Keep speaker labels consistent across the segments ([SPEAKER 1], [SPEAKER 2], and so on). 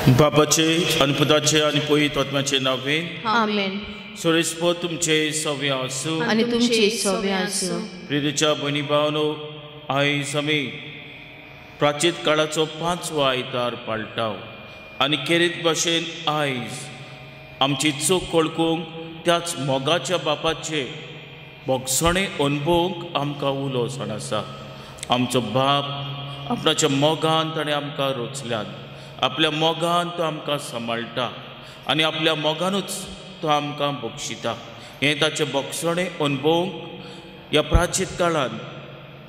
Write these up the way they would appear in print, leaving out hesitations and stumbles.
[SPEAKER 1] बापाचे आणि पुताचे आणि पवित्र आत्म्याचे नावे
[SPEAKER 2] आमेन.
[SPEAKER 1] सुरेस्पो तुमचे सव्य आसूं
[SPEAKER 2] आणि तुमचे सव्य आसूं.
[SPEAKER 1] प्रिदेच्या बनी भावनो आयज आमी प्राचीन काळाचो 5वो आयतार पाळटाव आनी खेरीत भाशेन आयज आमची चूक कळकूंक त्याच मोगाच्या बापाचे बोगसणे अनुभवूंक आमकां उलो सण आसा. आमचो बाप आपणाच्या मोगान ताणें आमकां रोचल्यात, आपल्या मोगान तो आमकां सांबाळटा आनी आपल्या मोगानूच तो आमकां बक्षिता. हें ताचें बोगसणें अनुभवूंक ह्या प्राचीन काळान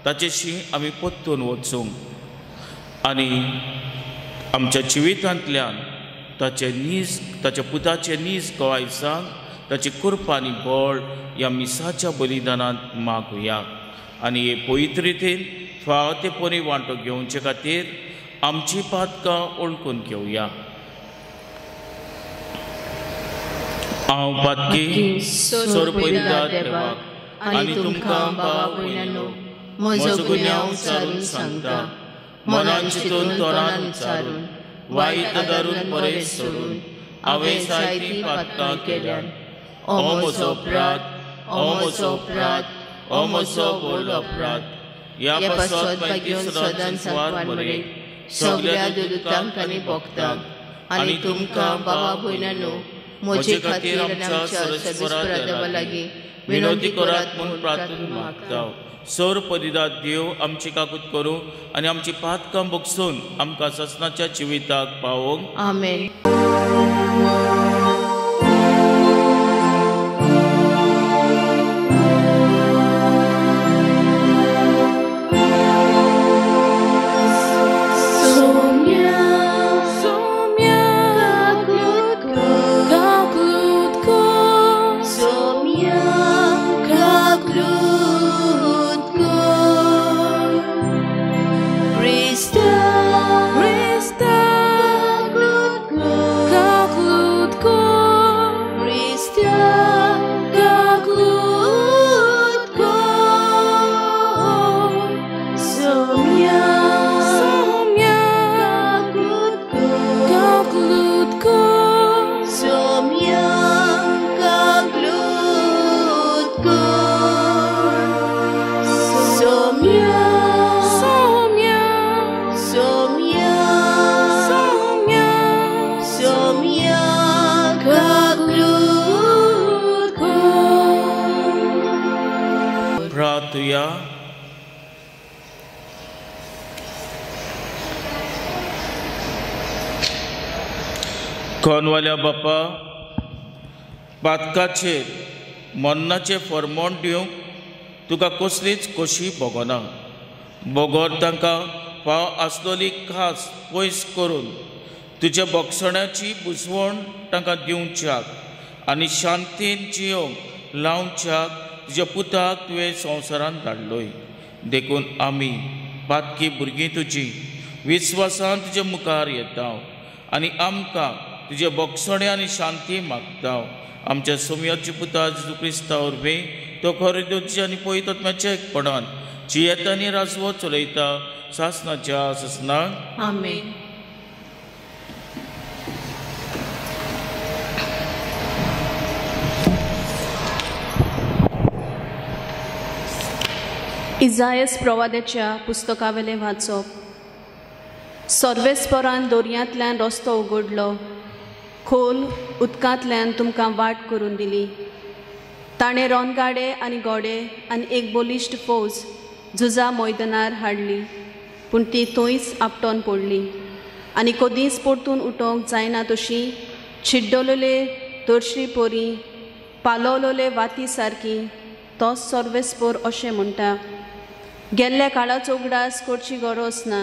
[SPEAKER 1] ताचेशी आमी परतून वचूंक आनी आमच्या जिवितांतल्यान ताच्या पुताचे नीज गोवायसांक ताची कृपा आनी बळ ह्या मिसाच्या बलिदानांत मागुया. आनी हे पवित्र रितीन फावतेपणी वांटो घेवचे खातीर आमची पातकां ओळखून घेवया. हांव पातकी सोरपयता देवाक
[SPEAKER 2] आनी तुमकां भाव भयणांनो, म्हजो गुन्यांव उचारून सांगता. मनान चिंतून तोरान उचारून, वायट धरून बरें सोडून हांवें जायतीं पातकां केल्यात. हो म्हजो अपराध, हो म्हजो अपराध, हो म्हजो व्हड अपराध. ह्या पासत घेवन सदांच सांगवार मरे सगळ्या दुतांक आनी भक्तांक आनी तुमकां भावा भयणांनो, म्हजे खातीर आमच्या सर्वेस्परा देवा लागीं विनोदी करात म्हूण प्रार्थना मागता.
[SPEAKER 1] सौर परिदात देव आमची काकूत करूं आनी आमची पातकां बगसून आमकां ससनाच्या जिविताक पावोंक.
[SPEAKER 2] आमेन.
[SPEAKER 1] प्रार्थुया. कोनवाल्या बापा, पातकाचेर मन्नाचें फर्मोण दिवंक तुका कसलीच खोशी भोगना. बोगोर तांकां फाव आसलोली खास पयस करून तुज्या बोगसण्याची बुजवण तांकां दिवच्याक आनी शांतीन जियोंक लावच्याक तुज्या पुताक तुवें संवसारांत धाडलोय. देखून आमी पातकी भुरगीं तुजी विस्वासान तुज्या मुखार येता आनी आमकां तुजे बोगसणे आनी शांती मागता. आमच्या सोमयाच्या पुता जेजू क्रिस्ता वरवीं तो खरेदोची आनी पवित्र आत्म्याच्या एकपणान जियेता आनी राजवो चलयता सासनाच्या ससनाक.
[SPEAKER 2] आमेन.
[SPEAKER 3] इजायस प्रवाद्याच्या पुस्तकावेलें वाचप. सर्वेस्परान दोर्यांतल्यान रस्तो उगडलो, खोल उदकांतल्यान तुमकां वाट करून दिली. ताणें रोनगाडे आनी गोडे आनी एक बलिश्ट फौज झुजा मैदानार हाडली, पूण ती थंयच आपटोन पडली आनी कदींच परतून उठोवंक जायना तशी छिड्डलोले तोरशी पोरी पालोलोले वाती सारकी. तोच सर्वेस्पर अशें म्हणटा, गेल्ल्या काळाचो उगडास करची गरज ना.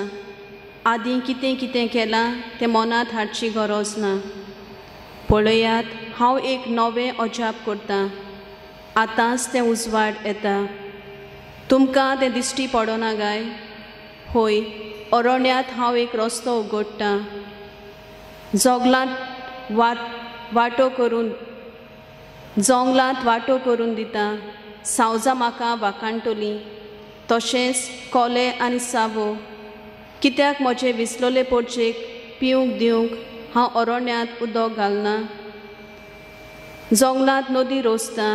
[SPEAKER 3] आदीं कितें कितें केलां तें मनांत हाडची गरज ना. पळयात, हांव एक नवें अजाप करतां, आतांच तें उजवाड येता. तुमकां तें दिश्टी पडना काय? होय, अरण्यांत हांव एक रस्तो उगडटां, जोंगलांत वाटो करून दिता. सावजां म्हाका वाकाणटलीं, तशेंच कोले आनी सावो. कित्याक म्हजे विसलोले पोरचेक पिवंक दिवंक हांव अरण्यांत उदक घालना, जंगलांत नदी रोसता,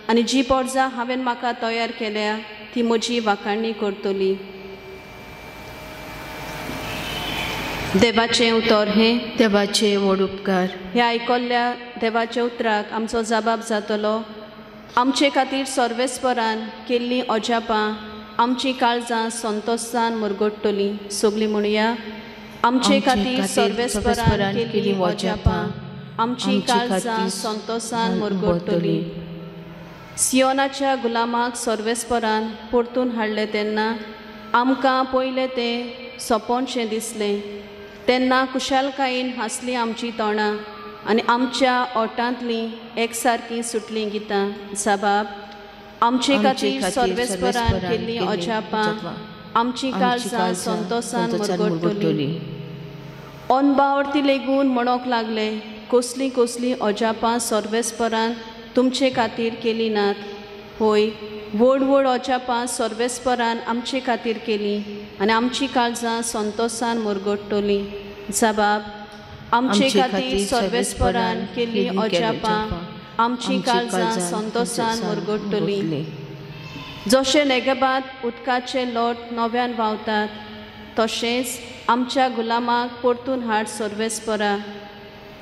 [SPEAKER 3] आनी जी पोरजां हांवें म्हाका तयार केल्या ती म्हजी वाखाणणी करतली. देवाचें उतर हें
[SPEAKER 2] देवाचे व्हड उपकार.
[SPEAKER 3] हे आयकल्ल्या देवाच्या उतराक आमचो जबाब जातलो. आमचे खातीर सर्वेस्परान केल्लीं अजापां आमची काळजां संतोशान मुरगडटलीं. सगलीं म्हणुया, आमचे खातीर सर्वेस्परान केल्लीं अजापां आमची काळजां संतोशान मुरगडटलीं. सियोनाच्या गुलामाक सर्वेस्परान परतून हाडले तेन्ना आमकां पयलें तें सोंपोनशें दिसलें. तेन्ना कुशालकायेन हांसलीं आमचीं तोंडां आनी आमच्या ओठांतलीं एकसारकीं सुटलीं गितां. जबाब, आमचे खातीर सर्वेस्परान केल्लीं अजापां आमची काळजां संतोशान मुरगडटलीं. अनबावरती लेगून म्हणोंक लागले, कसलीं कसलीं अजापां सर्वेस्परान तुमचे खातीर केलीं नात. होय, व्हड व्हड अजापां सर्वेस्परान आमचे खातीर केलीं आनी आमची काळजां संतोशान मुरगडटलीं. जबाब, आमचे खातीर सर्वेस्परान केल्लीं अजापां आमची काळजां संतोशान मुरगडटलीं. जशें नेगेबाद उदकाचे लोट नव्यान व्हांवतात, तशेंच आमच्या गुलामाक परतून हाड सर्वेस्परा.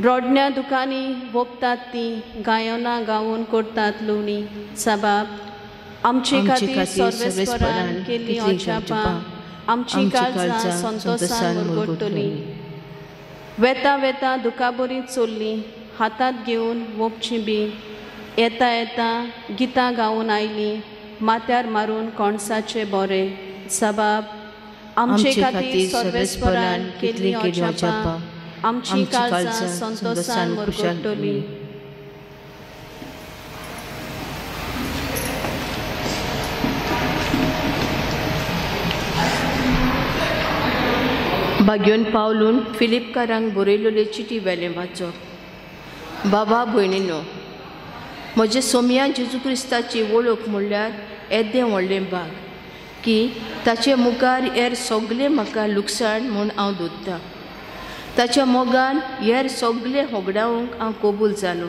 [SPEAKER 3] रोडण्या दुकानी वोगतात तीं गायनां गावून करतात लुवणी. जबाब, आमचे खातीर सर्वेस्परान केल्लीं अजापां आमची काळजां संतोशान मुरगडटलीं. वेता वेता दुकाबरी चोरलीं, हातांत घेवन वोपचीं बी. येता येता गितां गावून आयलीं, माथ्यार मारून कोणसाचें बोरें. जबाब, आमचे खातीर सर्वेस्परान केल्लीं अजापां आमची काळजां संतोशान मुरगडटलीं.
[SPEAKER 2] भाग्योन पावलून फिलिपकारांक बरयलेली चिटी वेलें वाचप. बाबा भयणीनो, म्हजे सोम्या जेजू क्रिस्ताची वळख म्हणल्यार येदें व्हडलें भाग की ताचे मुखार हेर सगळें म्हाका लुकसाण म्हूण हांव दोत्तां. ताच्या मोगान हेर सगळें होगडावंक हांव कबूल जालो.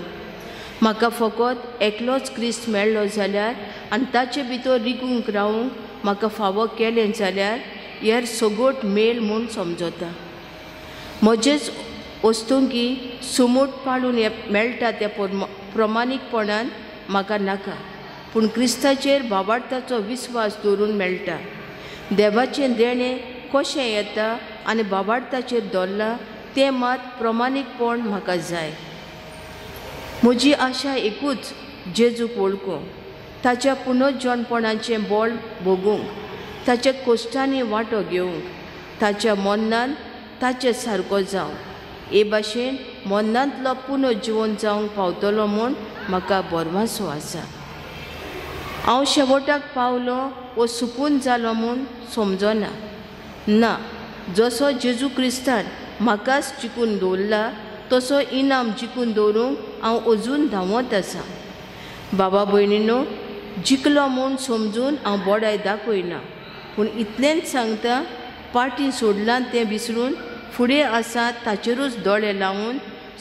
[SPEAKER 2] म्हाका फकत एकलोच क्रिस्त मेळ्ळो जाल्यार आनी ताचे भितर रिगूंक रावूंक म्हाका फावो केलें जाल्यार हेर सगोट मेल म्हूण समजता. म्हजेच वस्तूंकी सुमूट पाडून मेळटा त्या प्रमाणीकपणान म्हाका नाका, पूण क्रिस्ताचेर बाबार्थाचो विस्वास दवरून मेळटा. देवाचें देणें कशें येता आनी बाबार्थाचेर दवरलां तें मात प्रमाणीकपण म्हाका जाय. म्हजी आशा एकूच, जेजूक वळखूंक, ताच्या पुनर्जन्मपणाचें बळ भोगूंक, ताच्या कश्टांनी वांटो घेवंक, ताच्या मन्नान ताचे सारको जावंक. हे भाशेन मन्नांतलो पुनर्जिवन जावंक पावतलो म्हूण म्हाका भरवंसो आसा. हांव शेवटाक पावलो वो सुकून जालो म्हूण समजना. ना, जसो जेजू क्रिस्तान म्हाकाच जिखून दवरला तसो इनाम जिखून दवरूंक हांव अजून धांवत आसा. बाबा भयणीनो, जिखलो म्हूण समजून हांव बोडाय दाखयना, पूण इतलेंच सांगता, पाटी सोडलां तें विसरून फुडें आसा ताचेरूच दोळे लावून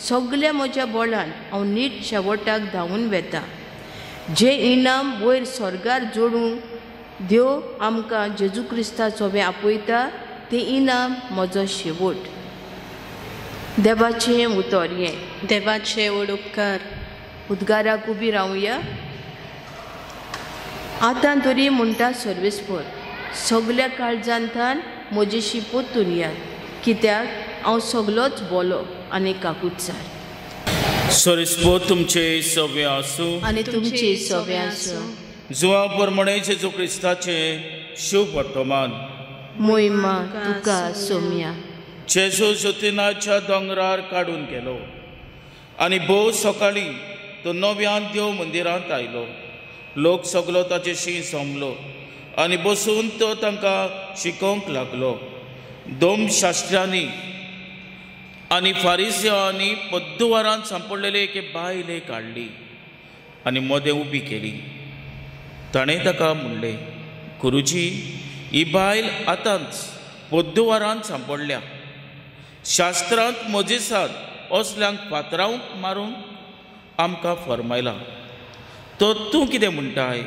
[SPEAKER 2] सगळ्या म्हज्या बोळान हांव नीट शेवटाक धांवून वेता. जें इनाम वयर स्वर्गार जोडूंक देव आमकां जेजू क्रिस्ताचो आपयता तें इनाम म्हजो शेवट. देवाचें उतर हें.
[SPEAKER 3] देवाचे व्हड उपकार.
[SPEAKER 2] उद्गाराक उबी रावया. आतां तरी म्हणटा सर्वेस्पर, सगळ्या काळजांतान म्हजेशी पोत्तून यात, कित्याक हांव सगळोच बोलो आनी काकूतसार.
[SPEAKER 1] सर्वेस्पर तुमचे सव्य आसूं
[SPEAKER 2] आनी तुमचे सव्य आसूं.
[SPEAKER 1] जुवा प्रमाणे जेजू क्रिस्ताचे शिव वर्तमान.
[SPEAKER 2] मोहिमा तुका सोम्या.
[SPEAKER 1] जेजू जोतिनाच्या दोंगरार काडून गेलो आनी भोव सकाळीं तो नव्यान देव मंदिरांत आयलो. लोक सगलो ताचेशी सोमलो आनी बसून तो तांकां शिकोवंक लागलो. दोम शास्त्रांनी आनी फारिसियांनी पद्दुवारांत सांपडलेले एके बायल एक हाडली आनी मदें उबी केली. ताणें ताका म्हणलें, गुरुजी, ही बायल आतांच पद्दुवारांत सांपडल्या. शास्त्रांत मोजेसांत असल्यांक फातरावंक मारूंक आमकां फरमायला. तो तूं कितें म्हणटाय?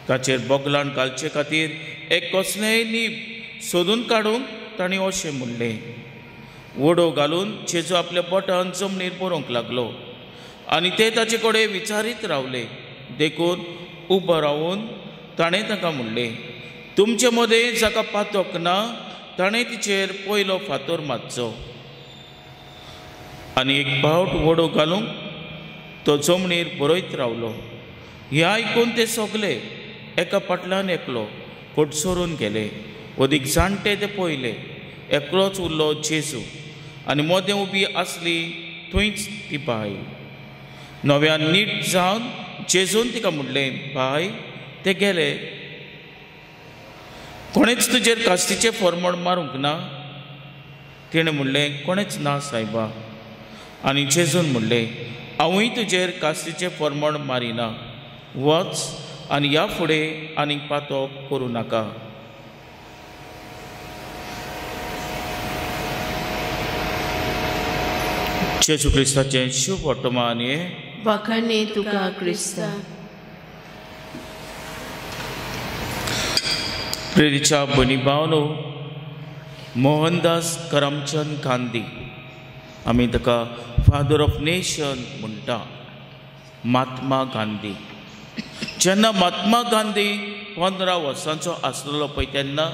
[SPEAKER 1] ताचेर बोगलान घालचे खातीर एक कसलेंय नीब सोदून काडूंक ताणें अशें म्हणलें. वडो घालून जेजू आपल्या बोटान जमनीर बरोवंक लागलो आनी ते ताचे कडेन विचारीत रावले. देखून उबो रावून ताणें ताका म्हणलें, तुमचे मदें जाका पातोक ना ताणें तिचेर पयलो फातर मारचो. आनी एक फावट वडो घालूंक तो जमनीर बरयत रावलो. हें आयकून ते सगळे एका फाटल्यान एकलो फट सरून गेले. अदीक जाणटे ते पयले. एकलोच उरलो जेजू आनी मदें उबी आसली थंयच ती बाय. नव्यान नीट जावन जेजून तिका म्हणलें, बाय, ते गेले. कोणेच तुजेर कास्तीचें फरमण मारूंक ना? तिणें म्हणलें, कोणेच ना सायबा. आनी जेजून म्हणलें, हांवूय तुजेर कास्तीचें फरमण मारिना. वच आनी ह्या फुडें आनीक पातोक करूं नाका. जेजू क्रिस्ताचें शुभ वर्तमान हे
[SPEAKER 2] वखणी तुका क्रिस्ता.
[SPEAKER 1] प्रेरीच्या भणी भावनो, मोहनदास करमचंद गांधी, आमी ताका फादर ऑफ नेशन म्हणटा. महात्मा गांधी. जेन्ना महात्मा गांधी 15 वर्सांचो आसलेलो पळय तेन्ना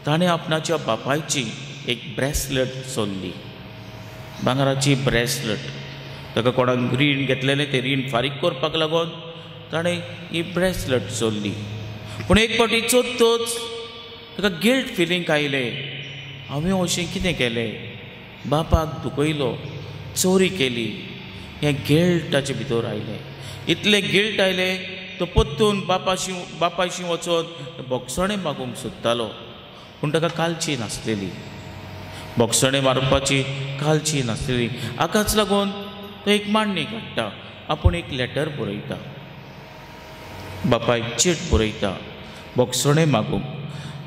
[SPEAKER 1] ताणें आपणाच्या बापायची एक ब्रेसलेट चोरली. भांगराची ब्रेसलेट. ताका कोणाक रीण घेतलेलें तें रीण फारीक करपाक लागून ताणें ही ब्रेसलेट चोरली. पूण एक फावटी चोरतोच ताका गिल्ट फिलींग आयलें. हांवें अशें कितें केलें? बापाक दुखयलो, चोरी केली. हें गिल्टाचे भितर आयलें. इतलें गिल्ट आयलें तो परतून बापायशी वचोन बोगसणें मागूंक सोदतालो. पूण ताका कालची नासलेली. बोगसणें मारपाची कालची नासलेली. हाकाच लागून तो एक मांडणी काडटा. आपूण एक लेटर बरयता. बापायक चीट बरयता बोगसणें मागूंक.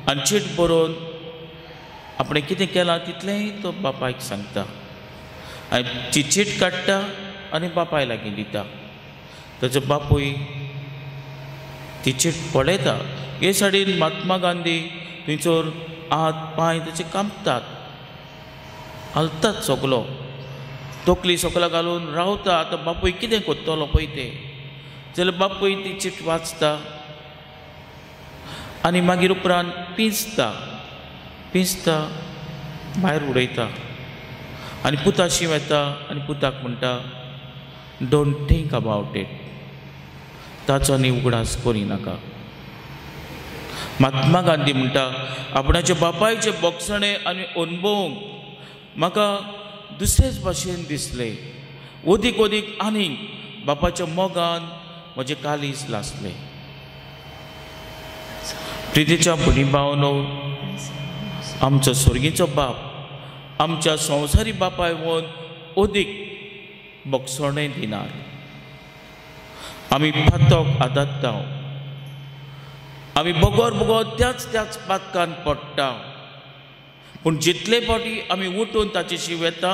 [SPEAKER 1] आनी चीट बरोवन आपणें कितें केलां तितलेंय तो बापायक सांगता. आनी ती चीट काडटा आनी बापाय लागीं दिता. ताचो बापूय ती चीट पळयता. हे सायडीन महात्मा गांधी थंयसर हात पांय ताचे कांपतात, हलतात सगलो. तकली सकला घालून रावता. आतां बापूय कितें करतलो पळय ते. जाल्यार बापूय ती चीट वाचता आनी मागीर उपरांत पिंजता भायर उडयता. आनी पुताशी येता आनी पुताक म्हणटा, डोंट थिंक अबावट इट. ताचो आनी उगडास करिनाका. महात्मा गांधी म्हणटा, आपणाच्या बापायचे बोगसणें आनी अणभवूंक म्हाका दुसरेच भाशेन दिसलें. ओदीक आनीक बापाच्या मोगान म्हजें कालीज लासलें. प्रितीच्या भणी भावनो, आमचो स्वर्गीचो बाप आमच्या संवसारी बापाय वोन ओदीक बोगसणें दिनार. आमी पातोक आदात्ता. आमी बोगोर त्याच पातकान पडटा. पूण जितले फावटी आमी उठून ताचे शिव येता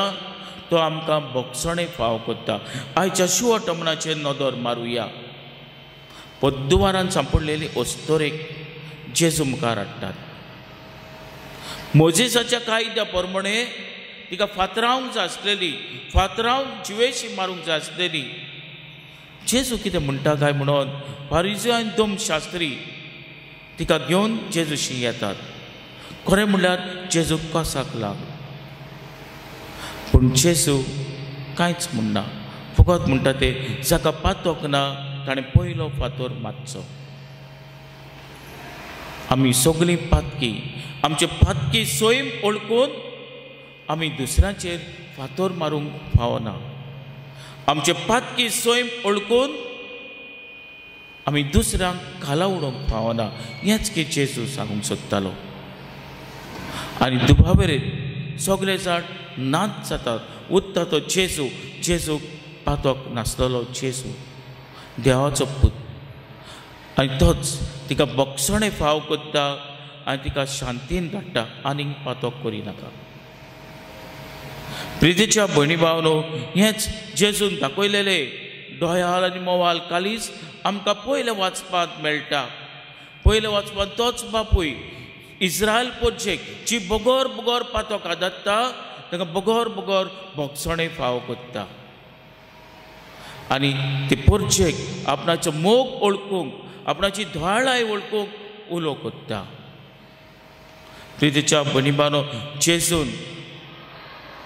[SPEAKER 1] तो आमकां बोगसणें फाव करता. आयच्या शिवटमणाचेर नदर मारुया. पद्दुवारान सांपडलेली ओस्तोरेक जेजू मुखार हाडटात. मोजेसाच्या कायद्या प्रमाणे तिका फातरावंक जाय आसलेली, फातरावंक जिवेशी मारूंक जाय आसलेली. जेजू कितें म्हणटा काय म्हणून फारिझी आनी धर्म शास्त्री तिका घेवन जेजूशी येतात. खरें म्हणल्यार जेजू कसाक लाग. पूण जेजू कांयच म्हणना. फकत म्हणटा ते जाका पातोक ना ताणें पयलो फातर मारचो. आमी सगळीं पातकी, आमचे पातकी सोयम ओळखून आमी दुसऱ्यांचेर फातर मारूंक फावना. आमचे पातकी सोयम ओळखून आमी दुसऱ्यांक खाला उडोवंक फावना. हेंच की जेजू सांगूंक सोदतालो. आनी दुबावेरेन सगळे जाण नाच जातात. उत्ता तो जेजू पातोक नासलेलो जेजू देवाचो पूत. आनी तोच तिका बोगसणें फाव करता आनी तिका शांतीन धाडटा. आनीक पातोक करिनाका. प्रितीच्या भयणी भावनो, हेच जेजून दाखयलेले दोयाल आनी मोवाल कालीच आमकां पयले वाचपाक मेळटा. पयले वाचपाक तोच बापूय इस्रायल पोरचेक जी बोगोर बोगोर पातोक आदाडटा तांकां बोगोर बोगोर भोगसणे फाव कोत्ता. आनी ते पोरचेक आपणाचो मोग ओळखूंक, आपणाची धोळाय ओळखूंक उलो कोत्ता. प्रितीच्या भयणी भावनो, जेजून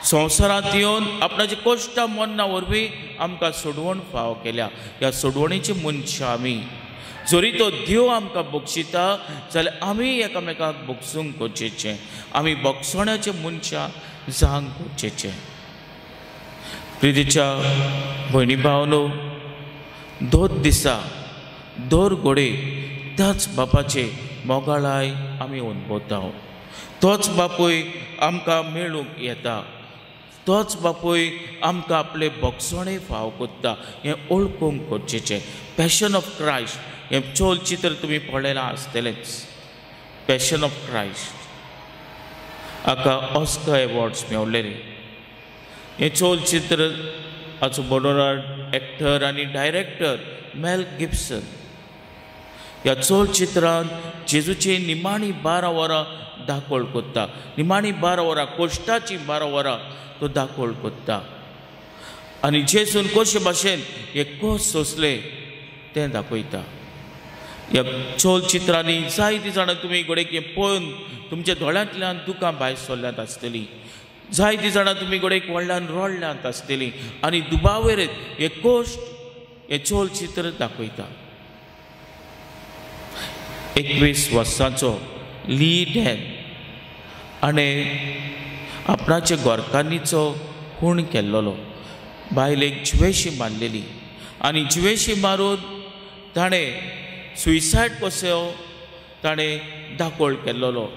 [SPEAKER 1] संवसारांत येवन आपणाची कोश्टां मन्ना वरवीं आमकां सोडवण फाव केल्या. ह्या सोडवणीची मनशां आमी. जरी तो देव आमकां बक्षिता जाल्यार आमी एकामेकांक बक्षूंक कोचेचें. आमी बक्षण्याचे मनशां जावंक कोचेचें. प्रितीच्या भयणी भावनो, दोन दिसा दोर घोडे त्याच बापाचे मोगाळाय आमी अनुभवता. तोच बापूय आमकां मेळूंक येता. तोच बापूय आमकां आपले बक्षणे फाव कोत्ता. हें ओळखूंक कोचेचें. पॅशन ऑफ क्रायस्ट हें चलचित्र तुमी पळयलां आसतलेंच. पॅशन ऑफ क्रायस्ट हाका ऑस्कर एवॉर्ड्स मेळ्ळेले. हें चलचित्र हाचो बरोबर एक्टर आनी डायरेक्टर मेल गिब्सन. ह्या चलचित्रांत जेजूची निमाणी 12 वरां दाखोळ कोत्ता. निमाणी 12 वरां, कोश्टाची 12 वरां तो दाखोळ कोत्ता. आनी जेजून कशे भाशेन हे कोस सोंसले तें दाखयता. ह्या चलचित्रांनी जायतीं जाणां तुमी घोडेक हें पळोवन तुमच्या दोळ्यांतल्यान दुकां भायर सरल्यांत आसतलीं. जायतीं जाणां तुमी घोडेक व्हडल्यान रडल्यांत आसतलीं. आनी दुबावेरेत हे कोश्ट हें चलचित्र दाखयता. 21 वर्सांचो ली डॅन हाणें आपणाच्या गोरकान्नीचो खूण केल्लो. बायलेक जिवेशी मारलेली आनी जिवेशी मारून ताणें सुइसायड कसो ताणें दाखोळ केल्लो.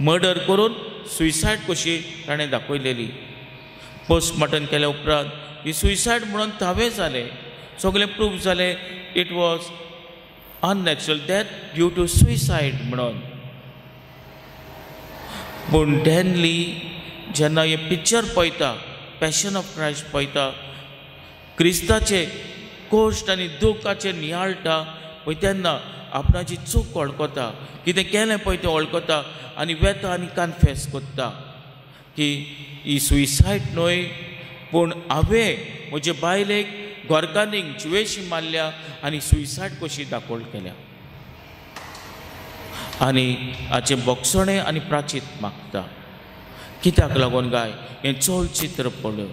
[SPEAKER 1] मर्डर करून सुइसायड कशी ताणें दाखयलेली. पोस्टमॉर्टम केल्या उपरांत ही सुइसायड म्हणून तावें जालें. सगळें प्रूफ जालें it was unnatural death due to suicide म्हणून. पूण डॅनली जेन्ना हें पिक्चर पळयता, पॅशन ऑफ क्रायस्ट पळयता, क्रिस्ताचे कोश्ट आनी दुखाचेर नियाळटा पळय तेन्ना आपणाची चूक वळखता, कितें केलें पळय तें वळखता आनी वेता आनी कन्फेस कोत्ता की ही सुइसायड न्हय, पूण हांवें म्हजे बायलेक गोरकान्नीक जिवेशी मारल्या आनी सुइसायड कशी दाखोळ केल्या. आनी हाचे बक्षणे आनी प्राचीत मागता. कित्याक लागून गाय हें चलचित्र पळय.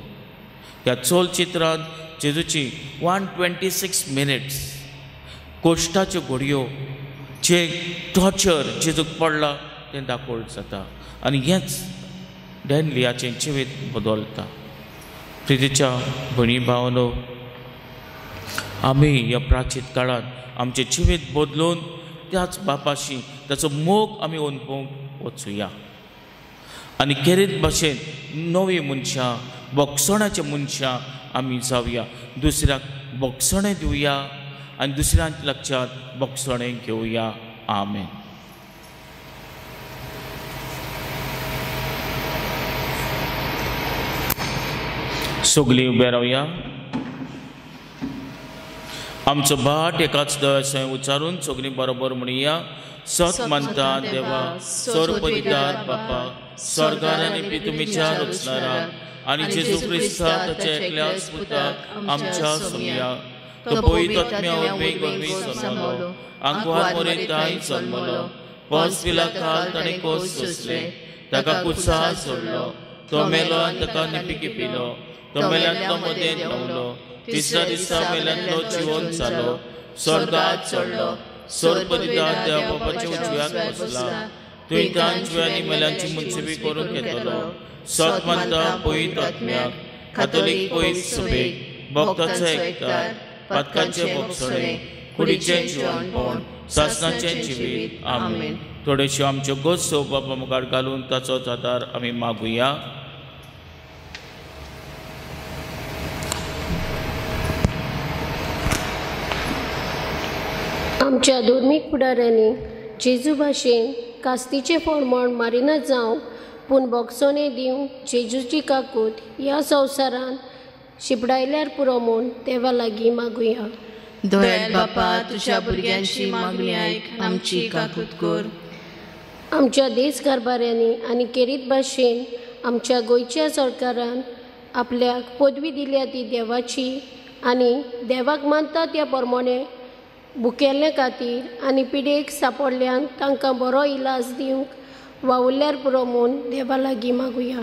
[SPEAKER 1] ह्या चलचित्रांत जेजूची 126 मिनिट्स कोश्टाच्यो घडयो जे टॉर्चर जेजूक पडला तें दाखोळ जाता. आनी हेंच डॅन लियाचें जिवीत बदलता. प्रितीच्या भयणी भावनो, आमी ह्या प्राचीत काळांत आमचें जिवीत बदलून त्याच बापाशी ताचो मोग आमी अनुभवूंक वचुया. आनी खेरीत भाशेन नवी मनशां, बक्षणाचे मनशां आमी जावया. दुसऱ्याक बक्षणें दिवया आनी दुसऱ्यांच्या लक्षांत बक्षणें घेवया. आमेन. सगळीं उबे रावया. आमचो बाट एकाच दळसाय उच्चारून सगळीं बरोबर म्हणुया. सत मानता देवा, सर्वपदिदार बापा, स्वर्गार आनी पृथ्वीच्या रचणारा आनी जेजू क्रिस्ता ताच्या एकल्याच पुताक आमच्या समया, तो पवित्र आत्म्या वरवीं जल्मलो, आंकवार मोरेताय जल्मलो, पोंस पिलातान ताणें कोस सोंसले, ताका कुसार सोडलो, तो मेलो आनी ताका निपिकी पिलो, तो मेल्यांतलो मदें न्हावलो, तिसऱ्या दिसा मेल्यांतलो जिवंत जालो, स्वर्गांत चडलो, सर्वपदिदार देवा बापाच्या उजव्याक बसला, तुवें तांच्या आनी मेल्यांची मुन्सिफी करून घेतलो. सत मानता पवित्र आत्म्याक, कातोलीक पवित्र सभेक, भक्तांचो एकठांय, पातकांचे बक्षणे, कुडीचें जिवणपण, सासणाचें जिवीत. आमेन. थोड्योश्यो आमच्यो गोश्यो बापा मुखार घालून ताचोच आदार आमी मागुया.
[SPEAKER 4] आमच्या धर्मीक फुडाऱ्यांनी जेजू भाशेन कास्तीचे फळ म्हण मारिना जावं पूण बोगसोने दिवंक जेजूची काकूट ह्या संवसारान शिपडायल्यार पुरो म्हूण देवा लागीं मागुया.
[SPEAKER 2] दयाल बापा, तुझ्या भुरग्यांची मागणी आयक, आमची काकूट कर.
[SPEAKER 4] आमच्या देश कारभाऱ्यांनी आनी केरीत भाशेन आमच्या गोंयच्या सरकारान आपल्याक पदवी दिल्या ती देवाची आनी देवाक मानता त्या प्रमाणे भुकेल्ले खातीर आनी पिडेक सांपडल्यान तांकां बरो इलाज दिवंक वावुरल्यार पुरो म्हूण देवा लागीं मागुया.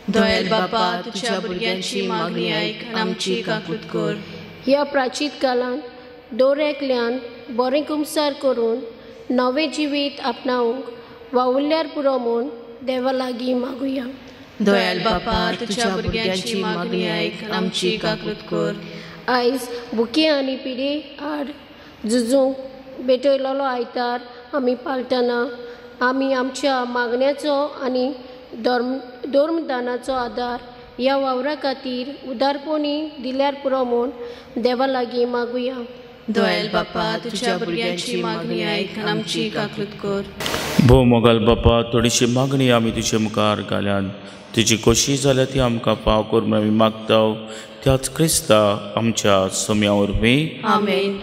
[SPEAKER 2] दयाल बापा, तुझ्या भुरग्यांची मागणी आयक, आमची काकूट कर.
[SPEAKER 4] ह्या प्राचीत काळान दोरेकल्यान बरें कुमसार करून नवें जिवीत आपणावंक वावुरल्यार पुरो म्हूण देवा लागीं मागुया.
[SPEAKER 2] दयाल बापा, तुझ्या भुरग्यांची मागणी आयक, आमची काकूट कर.
[SPEAKER 4] आयज भुके आनी पिडे आड झुजूंक भेटयलोलो आयतार आमी पाळटना आमी आमच्या मागण्याचो आनी धर्मदानाचो आदार ह्या वावरा खातीर उदारपणी दिल्यार पुरो म्हूण देवा लागीं मागुया.
[SPEAKER 2] दयाल बापा, तुझ्या भुरग्यांची मागणी आयक, आमची काकूट कर.
[SPEAKER 1] भोव मोगाल बापा, थोडीशी मागणी आमी तुजे मुखार घाल्यान तुजी कशी जाल्या ती आमकां फाव कर म्हूण आमी मागता. त्याच क्रिस्ता आमच्या सोम्या वरवीं
[SPEAKER 2] आमेन.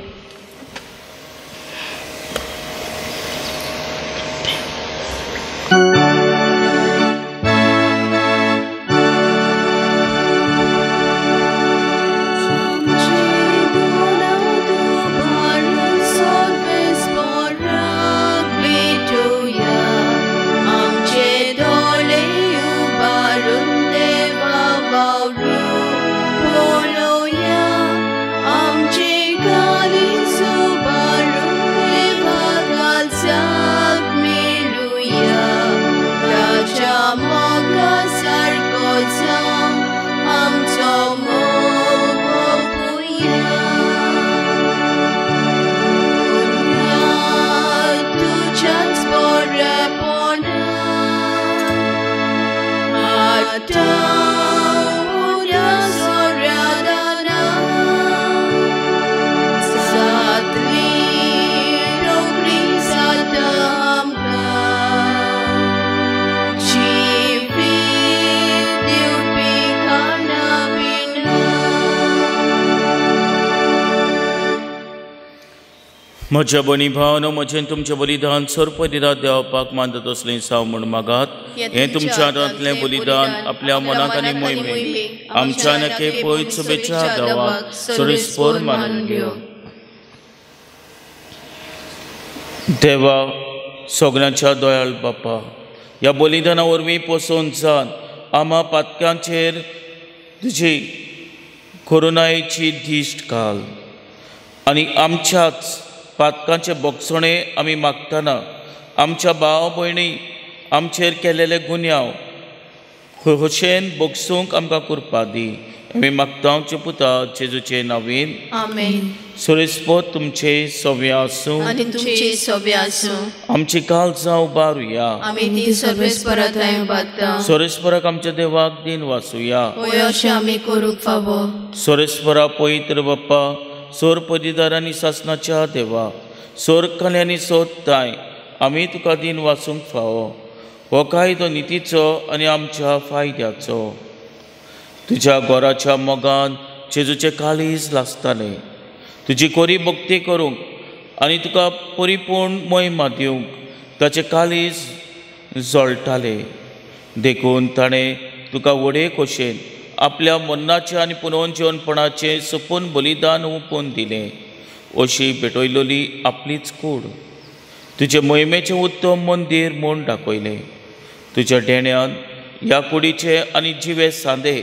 [SPEAKER 1] म्हज्या बनी भावनो, म्हजें तुमचें बलिदान सर्पदिरात देवपाक मानतात असलें साव म्हूण मागात. हें तुमच्या हातांतलें बलिदान आपल्या मनाक आनी मोहिमेक आमच्या नखे पयत शुभेच्छा देवाक सरीसपोर मानून घेवं. देवा सगळ्यांच्या दयाळ बापा, ह्या बलिदाना वरवीं पोसोवन जावन आमा पातक्यांचेर तुजी करुणायेची दिश्ट घाल आनी आमच्याच पातकांचे बोगसणे आमी मागतना आमच्या भाव भयणी आमचेर केलेले गुन्यांव खोशेन बोगसूंक आमकां करपा दी. आमी मागता आमच्या पुता जेजूचे नांवेन.
[SPEAKER 2] आमेन.
[SPEAKER 1] सुरेस्पोत तुमचे सव्य आसूं
[SPEAKER 2] आनी तुमची सव्य आसूं.
[SPEAKER 1] आमची काळजां उबारुया.
[SPEAKER 2] आमी ती सर्वेस्परांत बागता.
[SPEAKER 1] सुरेस्पराक आमच्या देवाक दिन वाचुया.
[SPEAKER 2] होय अशें आमी करूंक फावो.
[SPEAKER 1] सुरेस्परा पवित्र बाप्पा, सोर पदीदारांनी सासनाच्या देवा, सोर कल्यांनी सोदताय आमी तुका दिन वाचूंक फावो. हो कायदो नितीचो आनी आमच्या फायद्याचो. तुज्या घोराच्या मोगान जेजूचे काळीज लासताले. तुजी कोरी भक्ती करूंक आनी तुका परिपूर्ण मोहिमा दिवंक ताचे काळीज जळटाले. देखून ताणें तुका वडे खोशेन आपल्या मन्नाचे आनी पुनर्जीवनपणाचे सपून बलिदान ओपून दिलें. अशी भेटयलोली आपलीच कूड तुजे मोहिमेचें उत्तम मंदीर म्हूण दाखयलें. तुज्या देण्यान ह्या कुडीचे आनी जिवे सांदे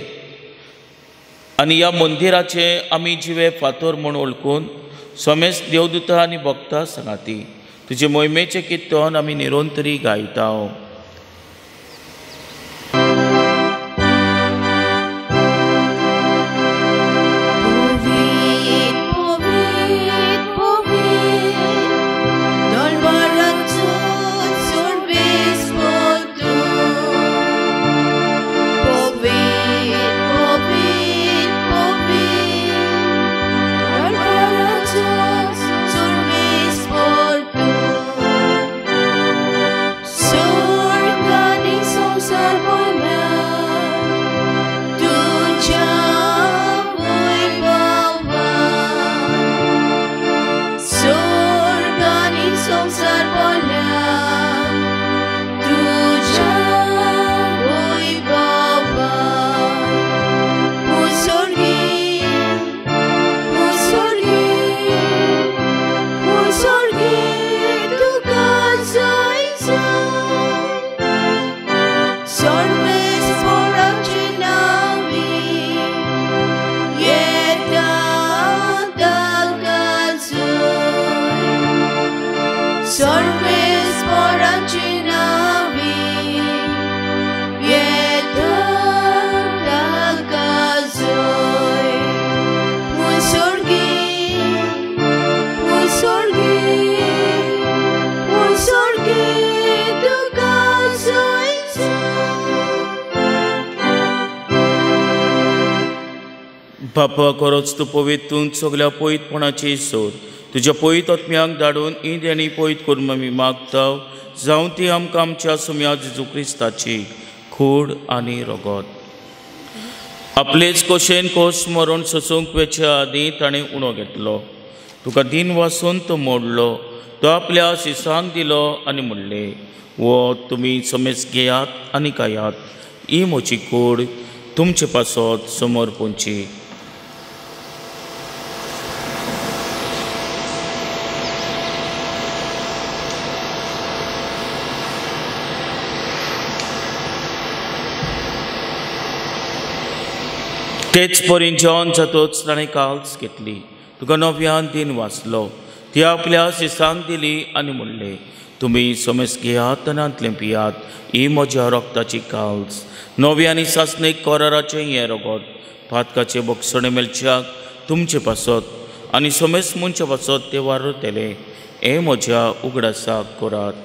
[SPEAKER 1] आनी ह्या मंदिराचे आमी जिवे फातर म्हूण ओळखून सोमेस देवदूतां आनी भक्तां सांगाती तुजे मोहिमेचे किर्तन आमी निरोंतरी गायता.
[SPEAKER 2] So
[SPEAKER 1] बापा खरोच तूं पवित्र सगल्या पवित्रपणाची सोद तुज्या पवित्र आत्म्याक धाडून ईद आनी पवित्र करून आमी मागताव जावं ती आमकां आमच्या सुम्या जेजू क्रिस्ताची खूड आनी रगत आपलेच कोशेन कोस मरून सोसूंक वेच्या आदीं ताणें उणो घेतलो तुका दिन वासून तो मोडलो तो आपल्या शिसांक दिलो आनी म्हणलें वो तुमी समेज घेयात आनी खायात ही म्हजी कूड तुमचे पासत समोर पोंची तेच परी जेवण जातूच ताणें काल्स घेतली तुका नव्यान दिन वाचलो ती आपल्या शिसांक दिली आनी म्हणलें तुमी समेज घेयात आनी आंतलें पियात ही म्हज्या रक्ताची काल्स नव्यानी सासणेक कोराराचें हें रगत पातकाचे बक्षणे मेलच्याक तुमचे पासत आनी समेज मनच्या पासत ते वारतले हें म्हज्या उगडासाक करात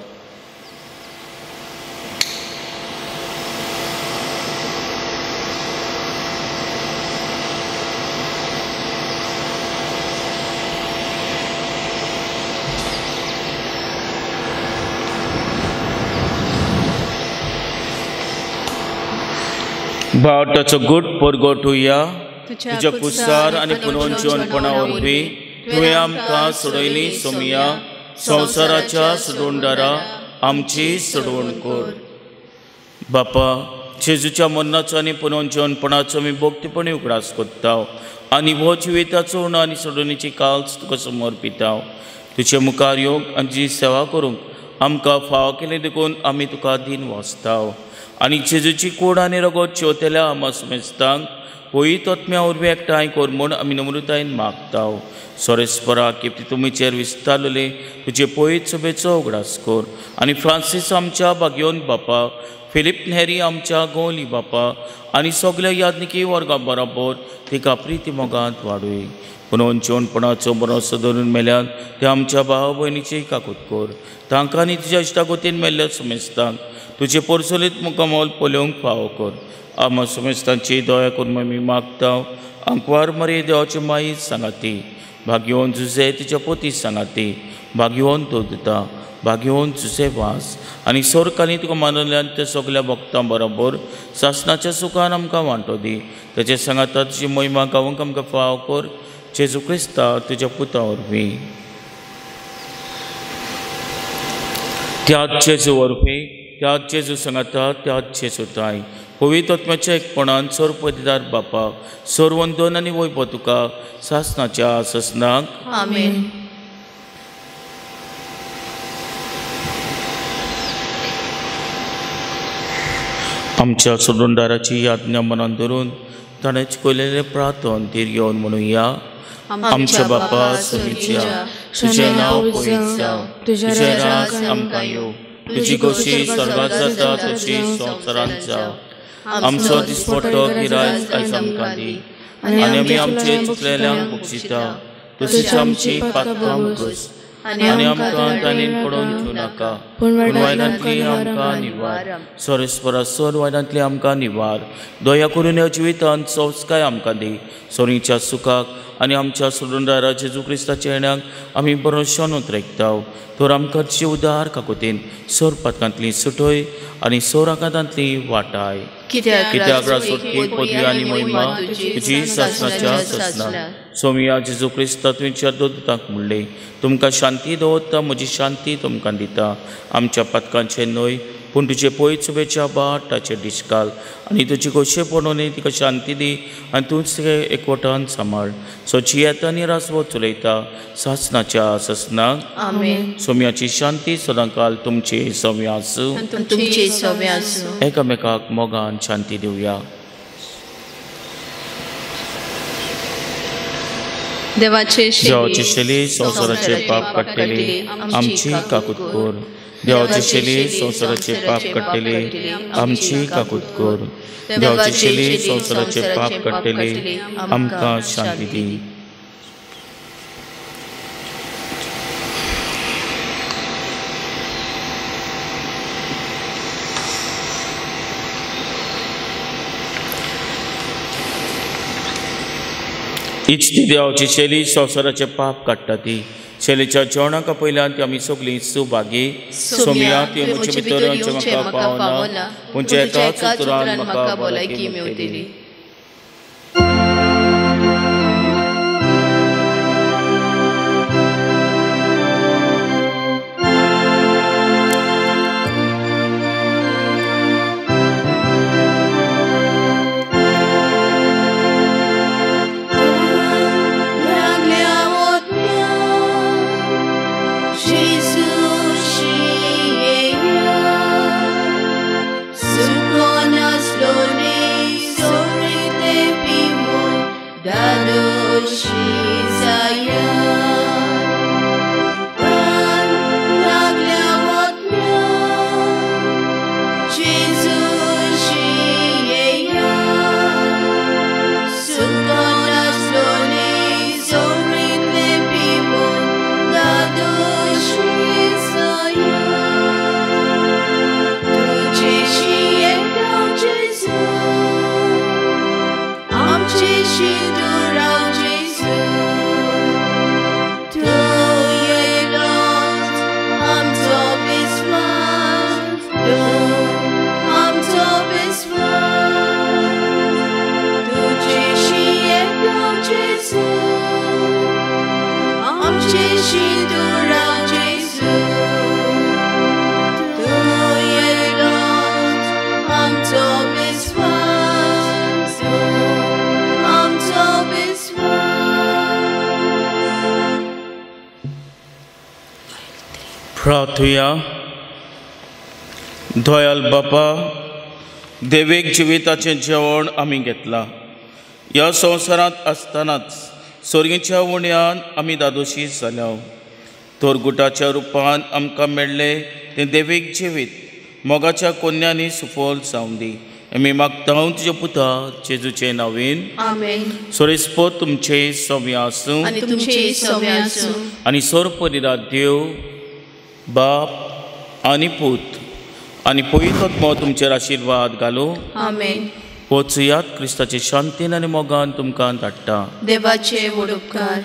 [SPEAKER 1] बावटाचो गुड पोरगो ठुया तुज्या कुसार आनी पुनोवंजनपणा वरवीं तुवें आमकां सोडयली सोमिया संवसाराच्या सोडवणदारा आमची सोडवण कर बापा जेजूच्या मरणाचो आनी पुनोवंजनपणाचो आमी भोगतेपणी उगडास कोत्ताव आनी हो जिविताचो उणो आनी सोडवणीची काल्स तुका समर्पिताव तुजे मुखार योग आनी जी सेवा करूंक आमकां फाव केलें देखून आमी तुका दिन वाचताव आनी जेजूची कूड आनी रगत शेवतेल्या आमा समेस्तांक पयत आत्म्या वरवीं एकठांय कर म्हूण आमी नम्रतायेन मागताव सोरेस्परा की तुमीचेर विस्तारलेले तुजे पयत सभेचो उगडास कर आनी फ्रांसीस आमच्या बागयोन बापा फिलीप नेरी आमच्या गोली बापा आनी सगल्या यादनिकी वर्गां बरोबर तिका प्रिती मोगांत वाडय पुनोवन जेवणपणाचो बरोसो धरून मेल्यान ते आमच्या भाव भयणीची काकूत कर तांकां आनी तुज्या इश्टागोतीन मेल्ल्या समेस्तांक तुजे परसोलीत मुखामोल पोलोवंक फावो कर आमा समेस्तांची दया करून आमी मागताव आंकवार मरे देवाची माई सांगाती भाग्यवन जुजे तिच्या पोती सांगाती भाग्यवन दोदता भाग्यवन जुजे वास आनी सोरकांनी तुका मानल्यान त्या सगल्या भक्तां बरोबर सासणाच्या सुखान आमकां वांटो दी तेजे सांगाता तुजी महिमा गावंक आमकां फाव कर जेजू क्रिस्ता तुज्या पुता वरवीं त्याच जेजू वरवीं त्याच जेजू सांगाता त्याच जेजू ताय पवित्र आत्म्याच्या एकपणान सोर पदीदार बापा सोर वंदन आनी वैभव तुका सासणाच्या ससनाक
[SPEAKER 2] आमेन.
[SPEAKER 1] आमच्या सोडूनदाराची याज्ञा मनान धरून ताणें शिकयलेलें प्रार्थन तीर घेवन म्हणुया आमच्या बापा सोनीच्या तुजें नांव पवित्र जावं तुजें राज आमकां येवं तुजी गोशी स्वर्गांत जाता तशी संवसारांत जावं आमचो दिसपट्टो गिरायज आयज आमकां दी आनी आमी आमचे चुकलेल्यांक बक्षिता तशीच आमची पातकां घस आनी आमकां ताणेन पडोवन घेवं नाका पूण वायटांतली आमकां निवार सोरेस्परा सोर वायटांतली आमकां निवार दया करून ह्या जिवितांत संस्कार आमकां दी सोरीच्या सुखाक आनी आमच्या सोडूनदारा जेजू क्रिस्ताच्या येण्याक आमी बरोवशान उतरयताव तर आमकां जी उदार काकुतीन सोर पातकांतली सुटय आनी सोर आकांतांतली वाटाय कित्याक रासोटकी पदवी आनी महिमा तुजी सासणाच्या ससना सोमिया जेजू क्रिस्ता तुमच्या दोताक म्हणले तुमकां शांती दवरता म्हजी शांती तुमकां दिता आमच्या पातकांचे न्हय पूण तुजे पयत सुबेच्या बाटाचेर दिसकाल आनी तुजी गोशे पडोवन तिका शांती दी आनी तूंच एकवटान सांबाळ सोची येता आनी रासवो चलयता सासणाच्या ससनाक
[SPEAKER 2] आमेन.
[SPEAKER 1] सोम्याची शांती सदांकाल तुमची सौम्या आसूं
[SPEAKER 2] तुमची सौम्य आसूं.
[SPEAKER 1] एकामेकाक मोगान शांती दिवया.
[SPEAKER 3] देवाचे
[SPEAKER 1] शेली संवसाराचे पाप काडटली आमची काकूत कर देवाची शेली संवसाराचे पाप काडटली आमची काकूत कर देवाची शेली संवसाराचे पाप काडटली आमकां शांती दी. हीच ती देवाची शेली संवसाराचे पाप काडटा ती शेलीच्या जेवणाका पयल्यान ती आमी सगळीं सुभागी सोमया ती म्हजे भितर म्हाका पावना पूण एकाच उतरान म्हाका भलायकी मेवतली. प्रार्थुया. दयाल बापा, देवेक जिविताचें जेवण आमी घेतलां. ह्या संवसारांत आसतनाच स्वर्गीच्या उण्यान आमी दादोशी जाल्या. तोरगुटाच्या रुपान आमकां मेळ्ळें तें देवेक जिवीत मोगाच्या कोन्यांनी सुफोल जावं दी. आमी मागता तुजे पुता जेजूचे नांवेन.
[SPEAKER 2] आमेन.
[SPEAKER 1] सोरेस्पो तुमचे सौम्य आसूं
[SPEAKER 2] आनी तुमचे सौम्य आसूं
[SPEAKER 1] आनी सोरपरिरात देव बाप आनी पूत आनी पवित्र आत्मो तुमचेर आशिर्वाद घालो.
[SPEAKER 2] आमेन.
[SPEAKER 1] पोचुयात क्रिस्ताचे शांतीन आनी मोगान तुमकां धाडटा.
[SPEAKER 2] देवाचे व्हड उपकार.